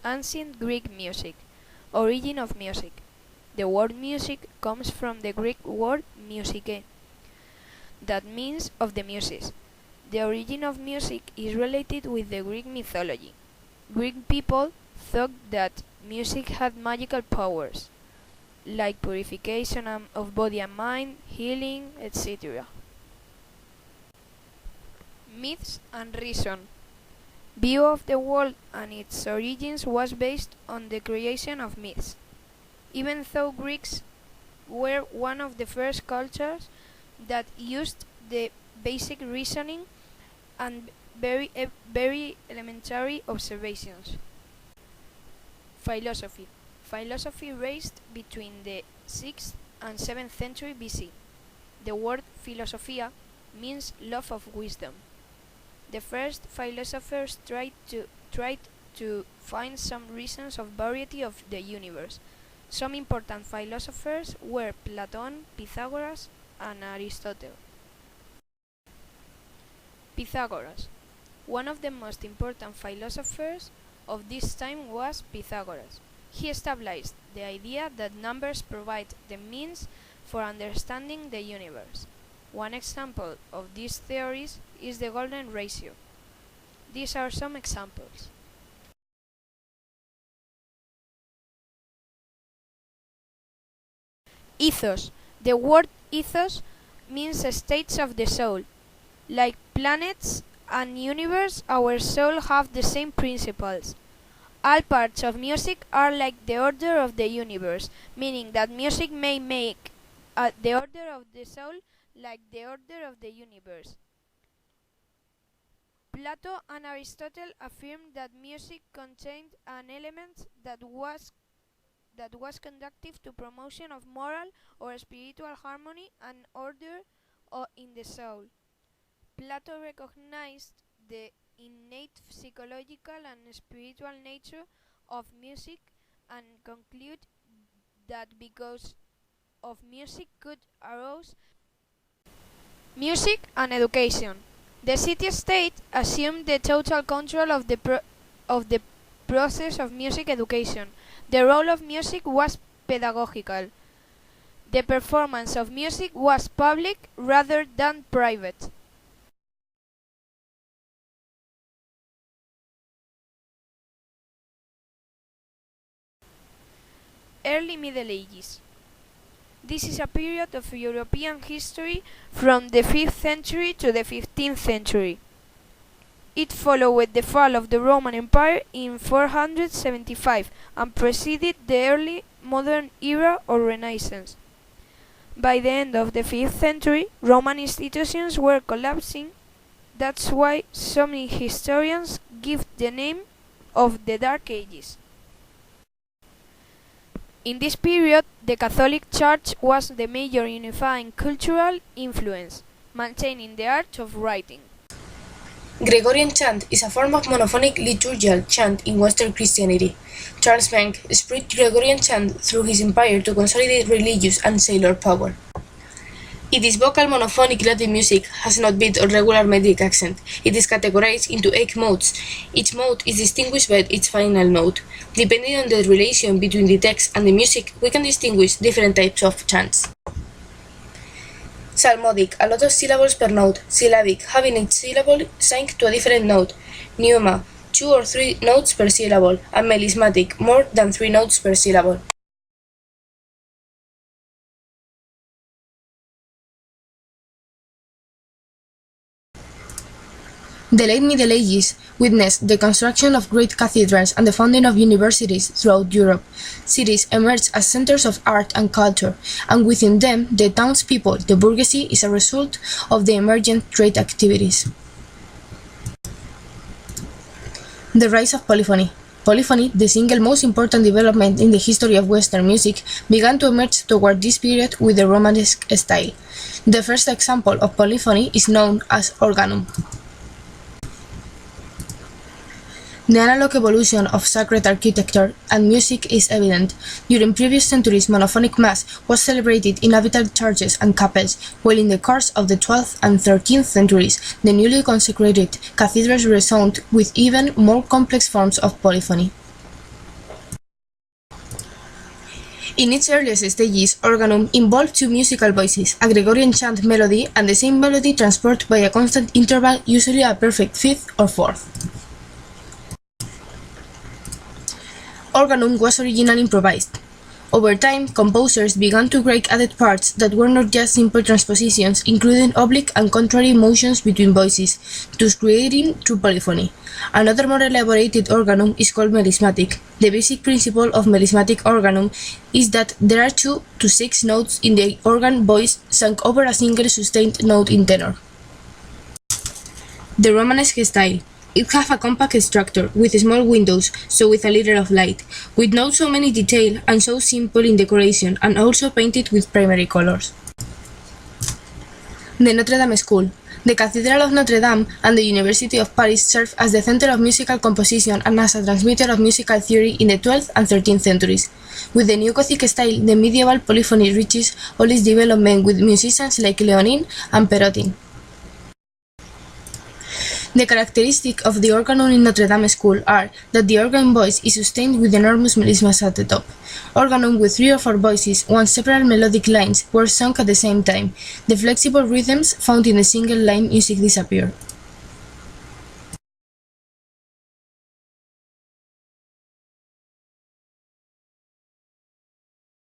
Ancient Greek music. Origin of music. The word music comes from the Greek word musike, that means of the muses. The origin of music is related with the Greek mythology. Greek people thought that music had magical powers, like purification of body and mind, healing, etc. Myths and reason. View of the world and its origins was based on the creation of myths. Even though Greeks were one of the first cultures that used the basic reasoning and very elementary observations. Philosophy. Philosophy raised between the 6th and 7th century BC. The word philosophia means love of wisdom. The first philosophers tried to find some reasons of variety of the universe. Some important philosophers were Platon, Pythagoras, and Aristotle. Pythagoras. One of the most important philosophers of this time was Pythagoras. He established the idea that numbers provide the means for understanding the universe. One example of these theories is the golden ratio. These are some examples. Ethos. The word ethos means states of the soul. Like planets and universe, our soul have the same principles. All parts of music are like the order of the universe, meaning that music may make the order of the soul like the order of the universe. Plato and Aristotle affirmed that music contained an element that was conducive to promotion of moral or spiritual harmony and order in the soul. Plato recognized the innate psychological and spiritual nature of music and concluded that because of music could arouse music and education. The city-state assumed the total control of the process of music education. The role of music was pedagogical. The performance of music was public rather than private. Early Middle Ages. This is a period of European history from the 5th century to the 15th century. It followed the fall of the Roman Empire in 475 and preceded the early modern era or Renaissance. By the end of the 5th century, Roman institutions were collapsing. That's why some historians give the name of the Dark Ages. In this period, the Catholic Church was the major unifying cultural influence, maintaining the art of writing. Gregorian chant is a form of monophonic liturgical chant in Western Christianity. Charles Bank spread Gregorian chant through his empire to consolidate religious and secular power. It is vocal monophonic Latin music, has not beat or regular metric accent. It is categorized into 8 modes. Each mode is distinguished by its final note. Depending on the relation between the text and the music, we can distinguish different types of chants. Psalmodic, a lot of syllables per note. Syllabic, having each syllable synced to a different note. Pneuma, 2 or 3 notes per syllable. And melismatic, more than 3 notes per syllable. The late Middle Ages witnessed the construction of great cathedrals and the founding of universities throughout Europe. Cities emerged as centers of art and culture, and within them, the townspeople, the bourgeoisie, is a result of the emergent trade activities. The rise of polyphony. Polyphony, the single most important development in the history of Western music, began to emerge toward this period with the Romanesque style. The first example of polyphony is known as organum. The analog evolution of sacred architecture and music is evident. During previous centuries, monophonic mass was celebrated in abbatial churches and chapels, while in the course of the 12th and 13th centuries, the newly consecrated cathedrals resounded with even more complex forms of polyphony. In its earliest stages, organum involved two musical voices, a Gregorian chant melody, and the same melody transported by a constant interval, usually a perfect fifth or fourth. Organum was originally improvised. Over time, composers began to create added parts that were not just simple transpositions, including oblique and contrary motions between voices, thus creating true polyphony. Another more elaborated organum is called melismatic. The basic principle of melismatic organum is that there are 2 to 6 notes in the organ voice sung over a single sustained note in tenor. The Romanesque style. It has a compact structure, with small windows, so with a little of light, with not so many detail and so simple in decoration, and also painted with primary colors. The Notre Dame School. The Cathedral of Notre Dame and the University of Paris served as the center of musical composition and as a transmitter of musical theory in the 12th and 13th centuries. With the Neo-Gothic style, the medieval polyphony reaches all its development with musicians like Léonin and Perrotin. The characteristics of the organum in Notre Dame School are that the organ voice is sustained with enormous melismas at the top. Organum with 3 or 4 voices, once separate melodic lines, were sung at the same time. The flexible rhythms found in a single line music disappear.